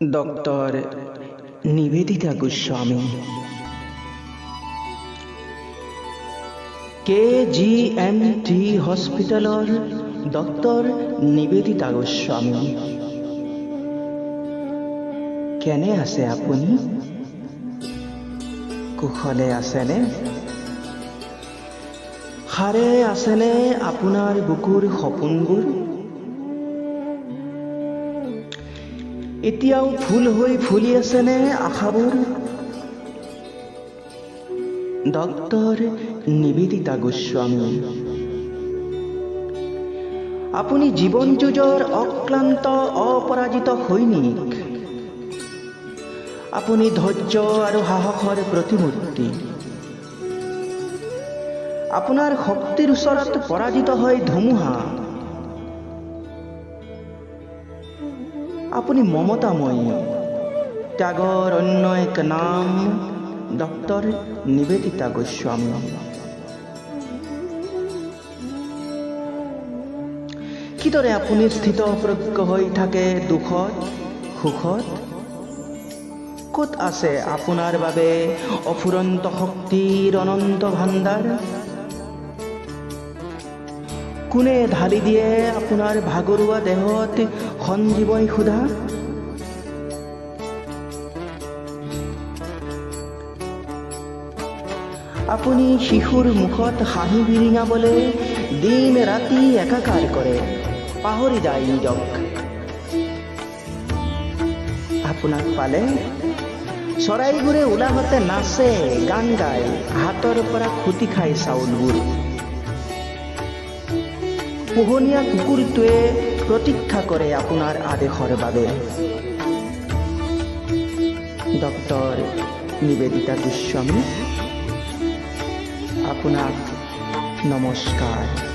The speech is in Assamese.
ডক্টৰ নিবেদিতা গোস্বামী, KGMT হস্পিটেলৰ ডক্টৰ নিবেদিতা গোস্বামী। কেনে আছে আপুনি? কুশলে আছেনে? সাৰে আছেনে আপোনাৰ বুকুৰ সপোনবোৰ? এতিয়াও ফুল হৈ ফুলি আছেনে আশাবোৰ? ডক্টৰ নিবেদিতা গোস্বামী, আপুনি জীৱন যুঁজৰ অক্লান্ত অপৰাজিত সৈনিক। আপুনি ধৈৰ্য আৰু সাহসৰ প্ৰতিমূৰ্তি। আপোনাৰ শক্তিৰ ওচৰত পৰাজিত হয় ধুমুহা। আপুনি মমতাময়ী, ত্যাগৰ অন্য এক নাম ডক্টৰ নিবেদিতা গোস্বামী। কিদৰে আপুনি স্থিতপ্ৰজ্ঞ হৈ থাকে দুখত সুখত? ক'ত আছে আপোনাৰ বাবে অফুৰন্ত শক্তিৰ অনন্ত ভাণ্ডাৰ? কোনে ঢালি দিয়ে আপোনাৰ ভাগৰুৱা দেহত সঞ্জীৱনী সুধা? আপুনি শিশুৰ মুখত হাঁহি বিৰিঙাবলৈ দিন ৰাতি একাকাৰ কৰে, পাহৰি যায় নিজক। আপোনাক পালে চৰাইবোৰে উলাহতে নাচে, গান গায়, হাতৰ পৰা খুটি খাই চাউলবোৰ। পোহনীয়া কুকুৰটোৱে প্ৰতীক্ষা কৰে আপোনাৰ আদেশৰ বাবে। ডক্টৰ নিবেদিতা গোস্বামী, আপোনাক নমস্কাৰ।